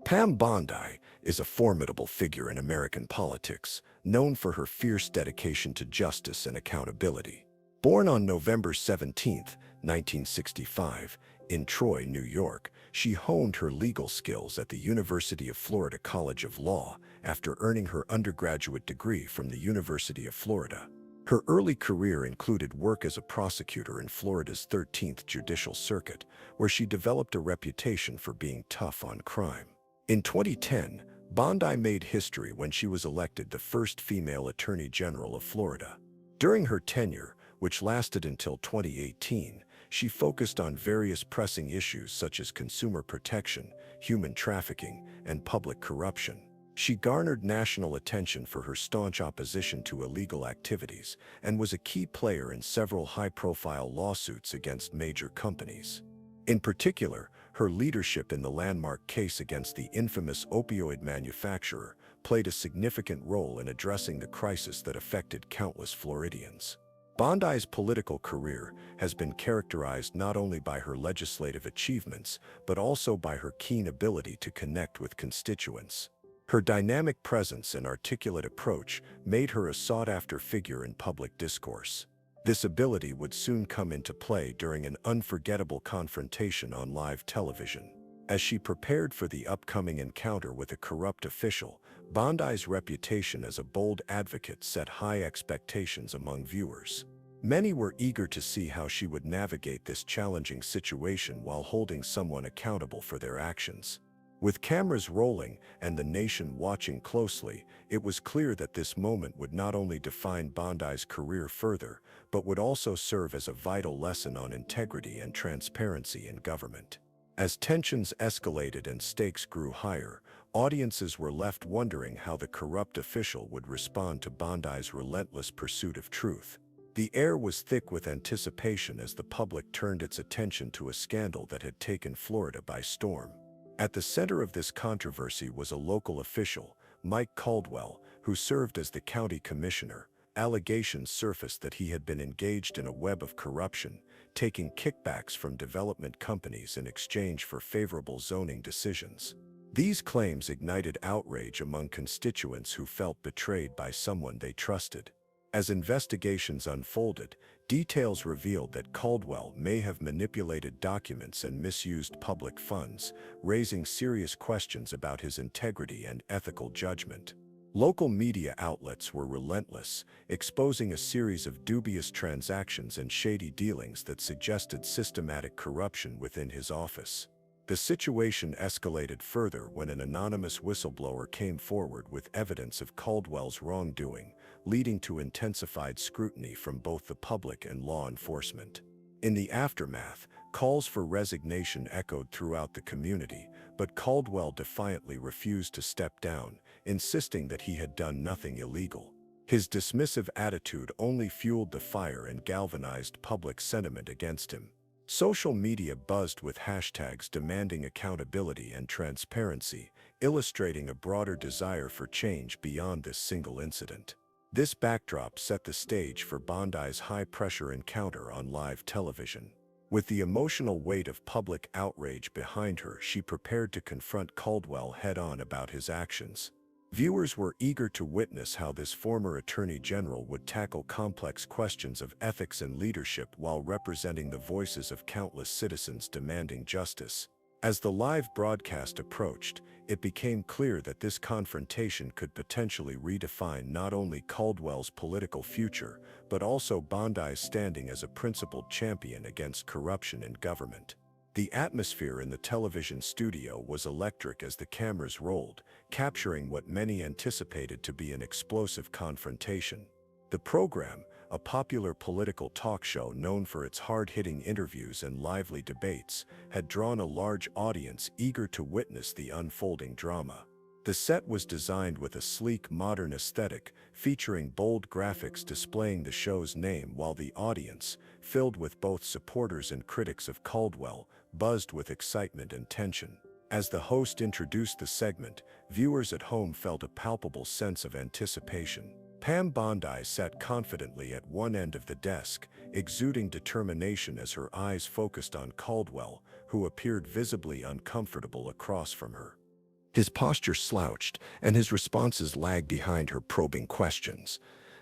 Pam Bondi is a formidable figure in American politics, known for her fierce dedication to justice and accountability. Born on November 17, 1965, in Troy, New York, she honed her legal skills at the University of Florida College of Law after earning her undergraduate degree from the University of Florida. Her early career included work as a prosecutor in Florida's 13th Judicial Circuit, where she developed a reputation for being tough on crime. In 2010, Bondi made history when she was elected the first female Attorney General of Florida. During her tenure, which lasted until 2018, she focused on various pressing issues such as consumer protection, human trafficking, and public corruption. She garnered national attention for her staunch opposition to illegal activities and was a key player in several high-profile lawsuits against major companies. In particular, her leadership in the landmark case against the infamous opioid manufacturer played a significant role in addressing the crisis that affected countless Floridians. Bondi's political career has been characterized not only by her legislative achievements, but also by her keen ability to connect with constituents. Her dynamic presence and articulate approach made her a sought-after figure in public discourse. This ability would soon come into play during an unforgettable confrontation on live television. As she prepared for the upcoming encounter with a corrupt official, Bondi's reputation as a bold advocate set high expectations among viewers. Many were eager to see how she would navigate this challenging situation while holding someone accountable for their actions. With cameras rolling and the nation watching closely, it was clear that this moment would not only define Bondi's career further, but would also serve as a vital lesson on integrity and transparency in government. As tensions escalated and stakes grew higher, audiences were left wondering how the corrupt official would respond to Bondi's relentless pursuit of truth. The air was thick with anticipation as the public turned its attention to a scandal that had taken Florida by storm. At the center of this controversy was a local official, Mike Caldwell, who served as the county commissioner. Allegations surfaced that he had been engaged in a web of corruption, taking kickbacks from development companies in exchange for favorable zoning decisions. These claims ignited outrage among constituents who felt betrayed by someone they trusted. As investigations unfolded, details revealed that Caldwell may have manipulated documents and misused public funds, raising serious questions about his integrity and ethical judgment. Local media outlets were relentless, exposing a series of dubious transactions and shady dealings that suggested systematic corruption within his office. The situation escalated further when an anonymous whistleblower came forward with evidence of Caldwell's wrongdoing, leading to intensified scrutiny from both the public and law enforcement. In the aftermath, calls for resignation echoed throughout the community, but Caldwell defiantly refused to step down, insisting that he had done nothing illegal. His dismissive attitude only fueled the fire and galvanized public sentiment against him. Social media buzzed with hashtags demanding accountability and transparency, illustrating a broader desire for change beyond this single incident. This backdrop set the stage for Bondi's high-pressure encounter on live television. With the emotional weight of public outrage behind her, she prepared to confront Caldwell head-on about his actions. Viewers were eager to witness how this former Attorney General would tackle complex questions of ethics and leadership while representing the voices of countless citizens demanding justice. As the live broadcast approached, it became clear that this confrontation could potentially redefine not only Caldwell's political future, but also Bondi's standing as a principled champion against corruption in government. The atmosphere in the television studio was electric as the cameras rolled, capturing what many anticipated to be an explosive confrontation. The program, a popular political talk show known for its hard-hitting interviews and lively debates, had drawn a large audience eager to witness the unfolding drama. The set was designed with a sleek, modern aesthetic, featuring bold graphics displaying the show's name, while the audience, filled with both supporters and critics of Caldwell, buzzed with excitement and tension. As the host introduced the segment, viewers at home felt a palpable sense of anticipation. Pam Bondi sat confidently at one end of the desk, exuding determination as her eyes focused on Caldwell, who appeared visibly uncomfortable across from her. His posture slouched, and his responses lagged behind her probing questions.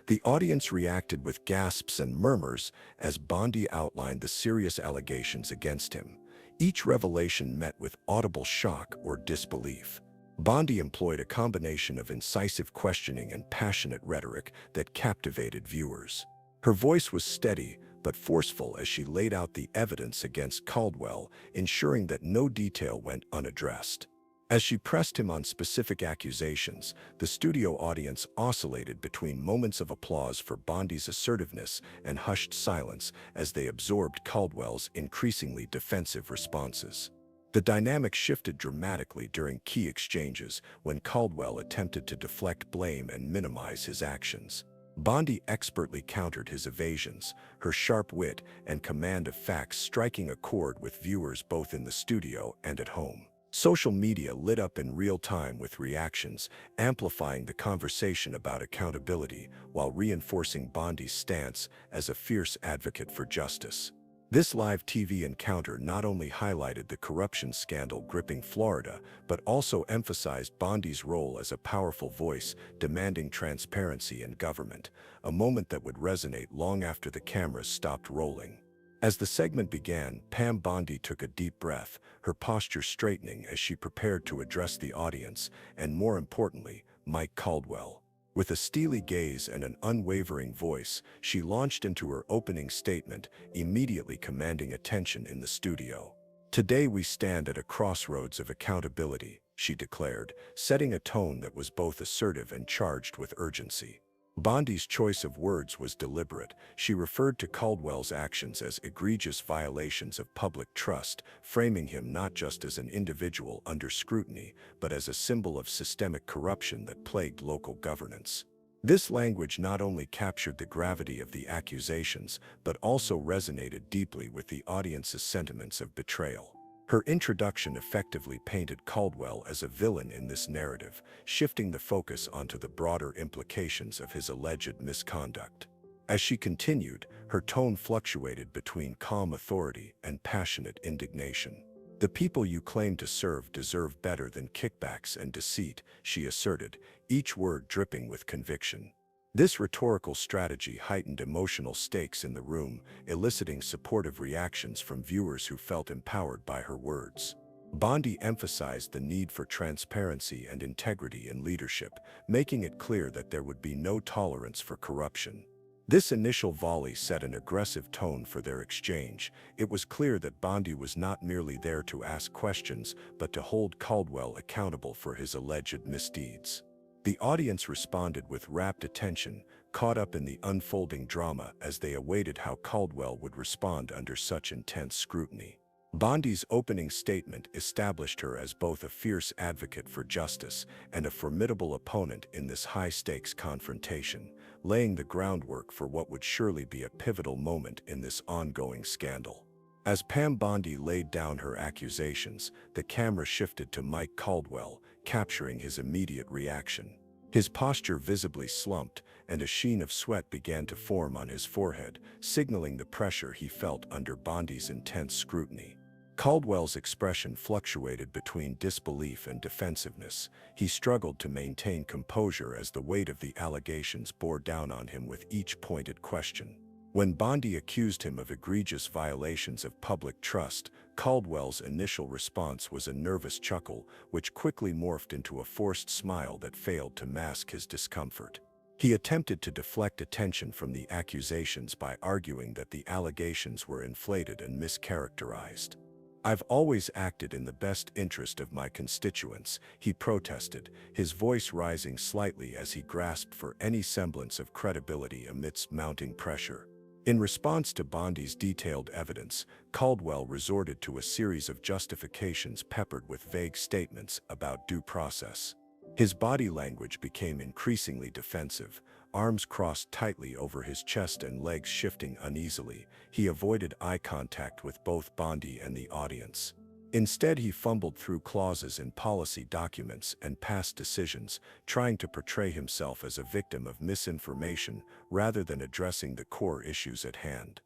The audience reacted with gasps and murmurs as Bondi outlined the serious allegations against him. Each revelation met with audible shock or disbelief. Bondi employed a combination of incisive questioning and passionate rhetoric that captivated viewers. Her voice was steady but forceful as she laid out the evidence against Caldwell, ensuring that no detail went unaddressed. As she pressed him on specific accusations, the studio audience oscillated between moments of applause for Bondi's assertiveness and hushed silence as they absorbed Caldwell's increasingly defensive responses. The dynamic shifted dramatically during key exchanges when Caldwell attempted to deflect blame and minimize his actions. Bondi expertly countered his evasions, her sharp wit and command of facts striking a chord with viewers both in the studio and at home. Social media lit up in real time with reactions, amplifying the conversation about accountability while reinforcing Bondi's stance as a fierce advocate for justice. This live TV encounter not only highlighted the corruption scandal gripping Florida, but also emphasized Bondi's role as a powerful voice demanding transparency in government, a moment that would resonate long after the cameras stopped rolling. As the segment began, Pam Bondi took a deep breath, her posture straightening as she prepared to address the audience, and more importantly, Mike Caldwell. With a steely gaze and an unwavering voice, she launched into her opening statement, immediately commanding attention in the studio. "Today we stand at a crossroads of accountability," she declared, setting a tone that was both assertive and charged with urgency. Bondi's choice of words was deliberate. She referred to Caldwell's actions as egregious violations of public trust, framing him not just as an individual under scrutiny, but as a symbol of systemic corruption that plagued local governance. This language not only captured the gravity of the accusations, but also resonated deeply with the audience's sentiments of betrayal. Her introduction effectively painted Caldwell as a villain in this narrative, shifting the focus onto the broader implications of his alleged misconduct. As she continued, her tone fluctuated between calm authority and passionate indignation. "The people you claim to serve deserve better than kickbacks and deceit," she asserted, each word dripping with conviction. This rhetorical strategy heightened emotional stakes in the room, eliciting supportive reactions from viewers who felt empowered by her words. Bondi emphasized the need for transparency and integrity in leadership, making it clear that there would be no tolerance for corruption. This initial volley set an aggressive tone for their exchange. It was clear that Bondi was not merely there to ask questions, but to hold Caldwell accountable for his alleged misdeeds. The audience responded with rapt attention, caught up in the unfolding drama as they awaited how Caldwell would respond under such intense scrutiny. Bondi's opening statement established her as both a fierce advocate for justice and a formidable opponent in this high-stakes confrontation, laying the groundwork for what would surely be a pivotal moment in this ongoing scandal. As Pam Bondi laid down her accusations, the camera shifted to Mike Caldwell, capturing his immediate reaction. His posture visibly slumped, and a sheen of sweat began to form on his forehead, signaling the pressure he felt under Bondi's intense scrutiny. Caldwell's expression fluctuated between disbelief and defensiveness. He struggled to maintain composure as the weight of the allegations bore down on him with each pointed question. When Bondi accused him of egregious violations of public trust, Caldwell's initial response was a nervous chuckle, which quickly morphed into a forced smile that failed to mask his discomfort. He attempted to deflect attention from the accusations by arguing that the allegations were inflated and mischaracterized. "I've always acted in the best interest of my constituents," he protested, his voice rising slightly as he grasped for any semblance of credibility amidst mounting pressure. In response to Bondi's detailed evidence, Caldwell resorted to a series of justifications peppered with vague statements about due process. His body language became increasingly defensive, arms crossed tightly over his chest and legs shifting uneasily. He avoided eye contact with both Bondi and the audience. Instead, he fumbled through clauses in policy documents and past decisions, trying to portray himself as a victim of misinformation rather than addressing the core issues at hand.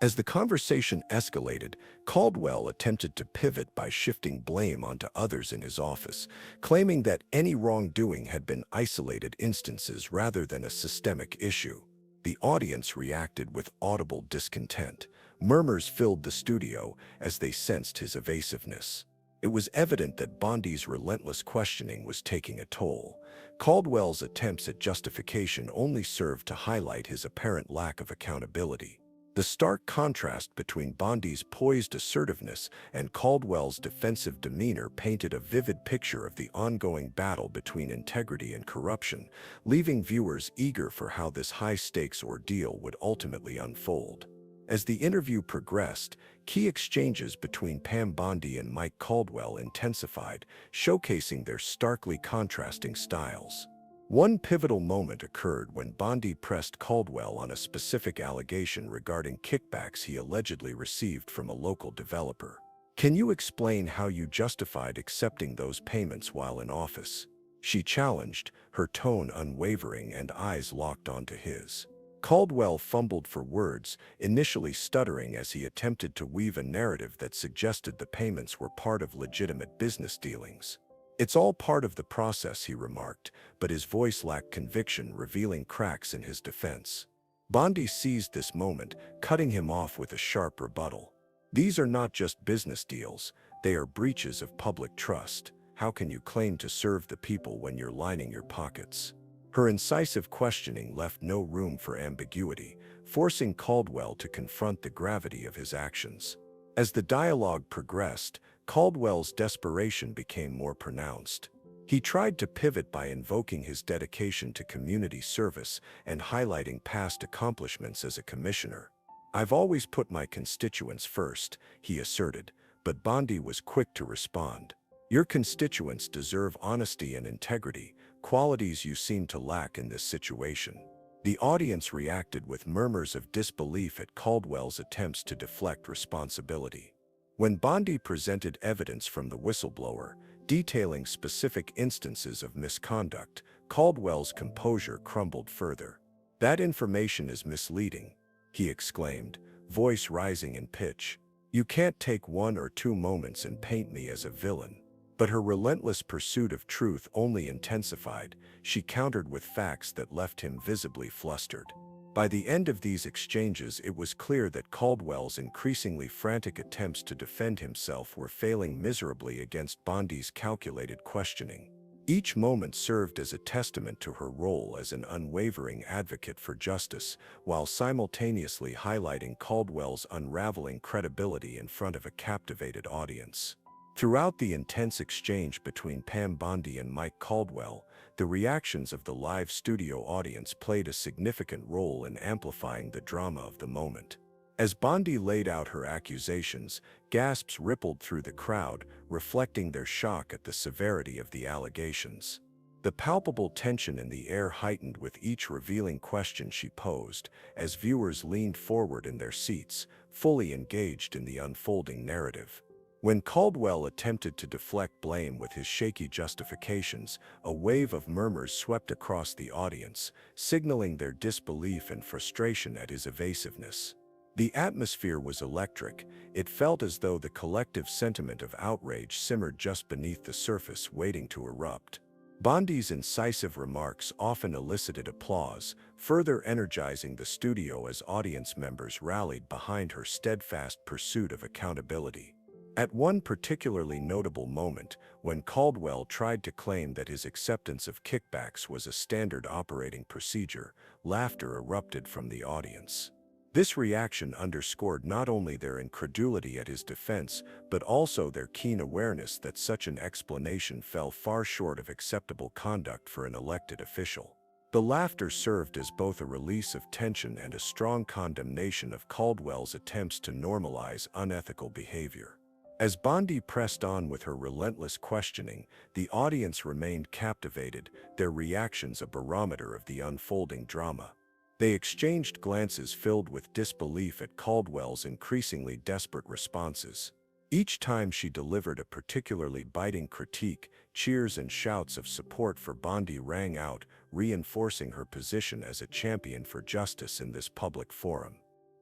As the conversation escalated, Caldwell attempted to pivot by shifting blame onto others in his office, claiming that any wrongdoing had been isolated instances rather than a systemic issue. The audience reacted with audible discontent. Murmurs filled the studio as they sensed his evasiveness. It was evident that Bondi's relentless questioning was taking a toll. Caldwell's attempts at justification only served to highlight his apparent lack of accountability. The stark contrast between Bondi's poised assertiveness and Caldwell's defensive demeanor painted a vivid picture of the ongoing battle between integrity and corruption, leaving viewers eager for how this high-stakes ordeal would ultimately unfold. As the interview progressed, key exchanges between Pam Bondi and Mike Caldwell intensified, showcasing their starkly contrasting styles. One pivotal moment occurred when Bondi pressed Caldwell on a specific allegation regarding kickbacks he allegedly received from a local developer. "Can you explain how you justified accepting those payments while in office?" she challenged, her tone unwavering and eyes locked onto his. Caldwell fumbled for words, initially stuttering as he attempted to weave a narrative that suggested the payments were part of legitimate business dealings. "It's all part of the process," he remarked, but his voice lacked conviction, revealing cracks in his defense. Bondi seized this moment, cutting him off with a sharp rebuttal. "These are not just business deals, they are breaches of public trust. How can you claim to serve the people when you're lining your pockets?" Her incisive questioning left no room for ambiguity, forcing Caldwell to confront the gravity of his actions. As the dialogue progressed, Caldwell's desperation became more pronounced. He tried to pivot by invoking his dedication to community service and highlighting past accomplishments as a commissioner. "I've always put my constituents first," he asserted, but Bondi was quick to respond. "Your constituents deserve honesty and integrity, qualities you seem to lack in this situation." The audience reacted with murmurs of disbelief at Caldwell's attempts to deflect responsibility. When Bondi presented evidence from the whistleblower, detailing specific instances of misconduct, Caldwell's composure crumbled further. "That information is misleading," he exclaimed, voice rising in pitch. "You can't take 1 or 2 moments and paint me as a villain." But her relentless pursuit of truth only intensified. She countered with facts that left him visibly flustered. By the end of these exchanges, it was clear that Caldwell's increasingly frantic attempts to defend himself were failing miserably against Bondi's calculated questioning. Each moment served as a testament to her role as an unwavering advocate for justice, while simultaneously highlighting Caldwell's unraveling credibility in front of a captivated audience. Throughout the intense exchange between Pam Bondi and Mike Caldwell, the reactions of the live studio audience played a significant role in amplifying the drama of the moment. As Bondi laid out her accusations, gasps rippled through the crowd, reflecting their shock at the severity of the allegations. The palpable tension in the air heightened with each revealing question she posed, as viewers leaned forward in their seats, fully engaged in the unfolding narrative. When Caldwell attempted to deflect blame with his shaky justifications, a wave of murmurs swept across the audience, signaling their disbelief and frustration at his evasiveness. The atmosphere was electric. It felt as though the collective sentiment of outrage simmered just beneath the surface, waiting to erupt. Bondi's incisive remarks often elicited applause, further energizing the studio as audience members rallied behind her steadfast pursuit of accountability. At one particularly notable moment, when Caldwell tried to claim that his acceptance of kickbacks was a standard operating procedure, laughter erupted from the audience. This reaction underscored not only their incredulity at his defense, but also their keen awareness that such an explanation fell far short of acceptable conduct for an elected official. The laughter served as both a release of tension and a strong condemnation of Caldwell's attempts to normalize unethical behavior. As Bondi pressed on with her relentless questioning, the audience remained captivated, their reactions a barometer of the unfolding drama. They exchanged glances filled with disbelief at Caldwell's increasingly desperate responses. Each time she delivered a particularly biting critique, cheers and shouts of support for Bondi rang out, reinforcing her position as a champion for justice in this public forum.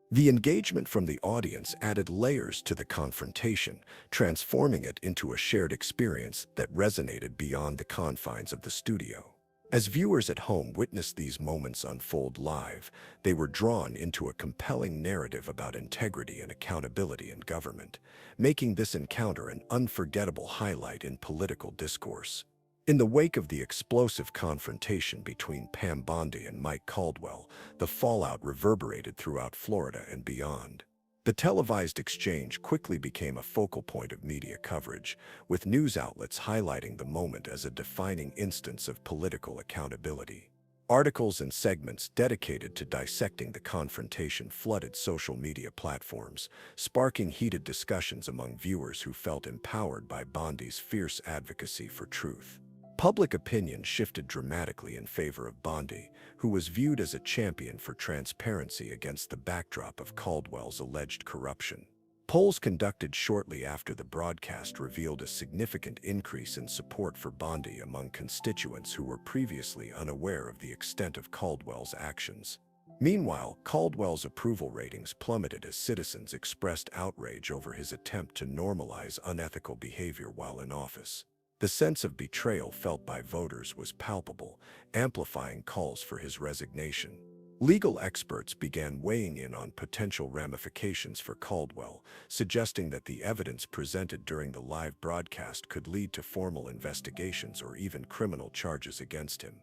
The engagement from the audience added layers to the confrontation, transforming it into a shared experience that resonated beyond the confines of the studio. As viewers at home witnessed these moments unfold live, they were drawn into a compelling narrative about integrity and accountability in government, making this encounter an unforgettable highlight in political discourse. In the wake of the explosive confrontation between Pam Bondi and Mike Caldwell, the fallout reverberated throughout Florida and beyond. The televised exchange quickly became a focal point of media coverage, with news outlets highlighting the moment as a defining instance of political accountability. Articles and segments dedicated to dissecting the confrontation flooded social media platforms, sparking heated discussions among viewers who felt empowered by Bondi's fierce advocacy for truth. Public opinion shifted dramatically in favor of Bondi, who was viewed as a champion for transparency against the backdrop of Caldwell's alleged corruption. Polls conducted shortly after the broadcast revealed a significant increase in support for Bondi among constituents who were previously unaware of the extent of Caldwell's actions. Meanwhile, Caldwell's approval ratings plummeted as citizens expressed outrage over his attempt to normalize unethical behavior while in office. The sense of betrayal felt by voters was palpable, amplifying calls for his resignation. Legal experts began weighing in on potential ramifications for Caldwell, suggesting that the evidence presented during the live broadcast could lead to formal investigations or even criminal charges against him.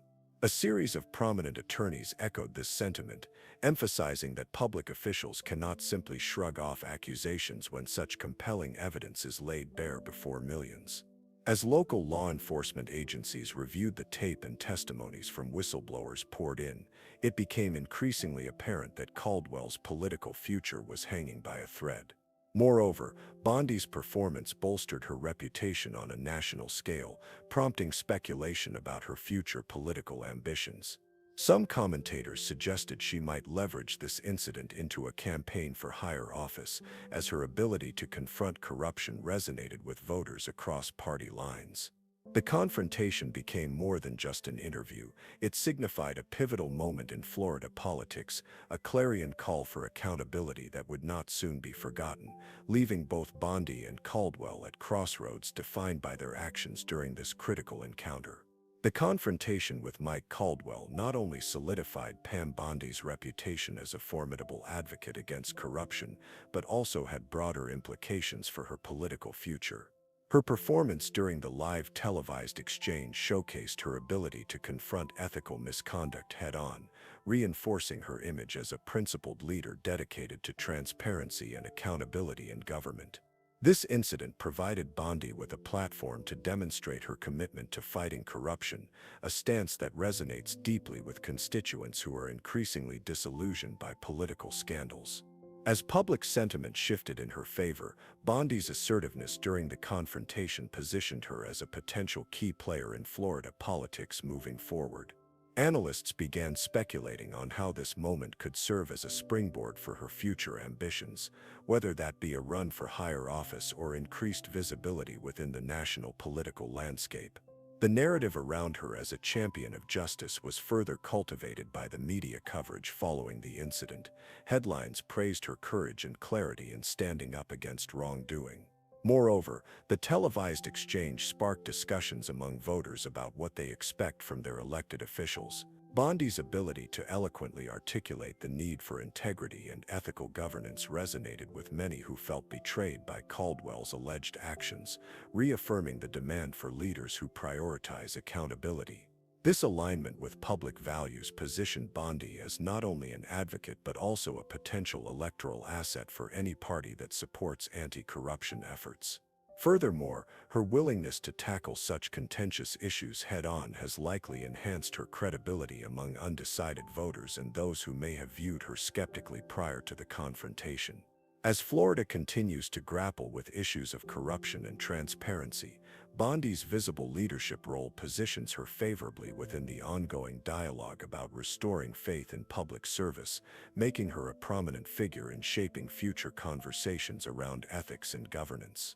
A series of prominent attorneys echoed this sentiment, emphasizing that public officials cannot simply shrug off accusations when such compelling evidence is laid bare before millions. As local law enforcement agencies reviewed the tape and testimonies from whistleblowers poured in, it became increasingly apparent that Caldwell's political future was hanging by a thread. Moreover, Bondi's performance bolstered her reputation on a national scale, prompting speculation about her future political ambitions. Some commentators suggested she might leverage this incident into a campaign for higher office, as her ability to confront corruption resonated with voters across party lines. The confrontation became more than just an interview. It signified a pivotal moment in Florida politics, a clarion call for accountability that would not soon be forgotten, leaving both Bondi and Caldwell at crossroads defined by their actions during this critical encounter. The confrontation with Mike Caldwell not only solidified Pam Bondi's reputation as a formidable advocate against corruption, but also had broader implications for her political future. Her performance during the live televised exchange showcased her ability to confront ethical misconduct head-on, reinforcing her image as a principled leader dedicated to transparency and accountability in government. This incident provided Bondi with a platform to demonstrate her commitment to fighting corruption, a stance that resonates deeply with constituents who are increasingly disillusioned by political scandals. As public sentiment shifted in her favor, Bondi's assertiveness during the confrontation positioned her as a potential key player in Florida politics moving forward. Analysts began speculating on how this moment could serve as a springboard for her future ambitions, whether that be a run for higher office or increased visibility within the national political landscape. The narrative around her as a champion of justice was further cultivated by the media coverage following the incident. Headlines praised her courage and clarity in standing up against wrongdoing. Moreover, the televised exchange sparked discussions among voters about what they expect from their elected officials. Bondi's ability to eloquently articulate the need for integrity and ethical governance resonated with many who felt betrayed by Caldwell's alleged actions, reaffirming the demand for leaders who prioritize accountability. This alignment with public values positioned Bondi as not only an advocate but also a potential electoral asset for any party that supports anti-corruption efforts. Furthermore, her willingness to tackle such contentious issues head-on has likely enhanced her credibility among undecided voters and those who may have viewed her skeptically prior to the confrontation. As Florida continues to grapple with issues of corruption and transparency, Bondi's visible leadership role positions her favorably within the ongoing dialogue about restoring faith in public service, making her a prominent figure in shaping future conversations around ethics and governance.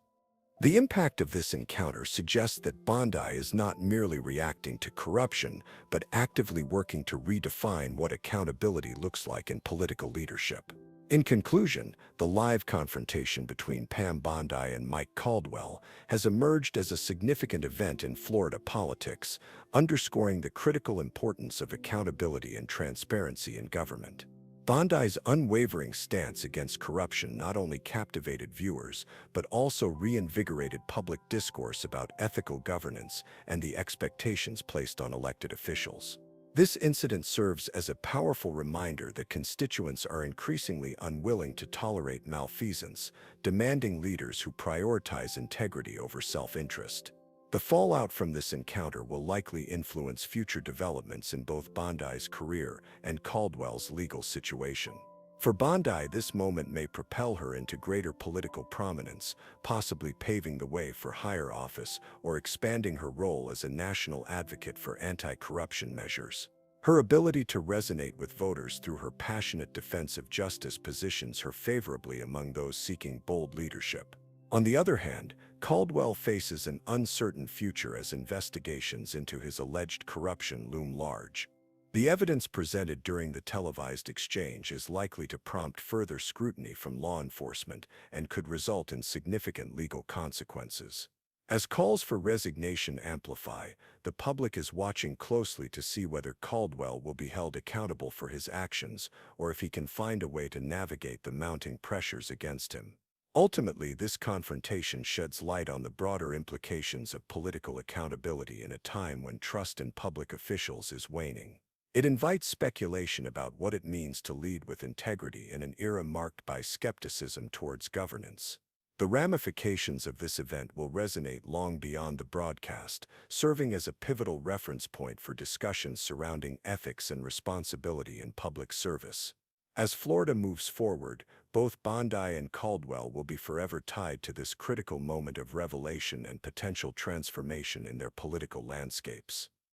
The impact of this encounter suggests that Bondi is not merely reacting to corruption, but actively working to redefine what accountability looks like in political leadership. In conclusion, the live confrontation between Pam Bondi and Mike Caldwell has emerged as a significant event in Florida politics, underscoring the critical importance of accountability and transparency in government. Bondi's unwavering stance against corruption not only captivated viewers, but also reinvigorated public discourse about ethical governance and the expectations placed on elected officials. This incident serves as a powerful reminder that constituents are increasingly unwilling to tolerate malfeasance, demanding leaders who prioritize integrity over self-interest. The fallout from this encounter will likely influence future developments in both Bondi's career and Caldwell's legal situation. For Bondi, this moment may propel her into greater political prominence, possibly paving the way for higher office or expanding her role as a national advocate for anti-corruption measures. Her ability to resonate with voters through her passionate defense of justice positions her favorably among those seeking bold leadership. On the other hand, Caldwell faces an uncertain future as investigations into his alleged corruption loom large. The evidence presented during the televised exchange is likely to prompt further scrutiny from law enforcement and could result in significant legal consequences. As calls for resignation amplify, the public is watching closely to see whether Caldwell will be held accountable for his actions or if he can find a way to navigate the mounting pressures against him. Ultimately, this confrontation sheds light on the broader implications of political accountability in a time when trust in public officials is waning. It invites speculation about what it means to lead with integrity in an era marked by skepticism towards governance. The ramifications of this event will resonate long beyond the broadcast, serving as a pivotal reference point for discussions surrounding ethics and responsibility in public service. As Florida moves forward, both Bondi and Caldwell will be forever tied to this critical moment of revelation and potential transformation in their political landscapes.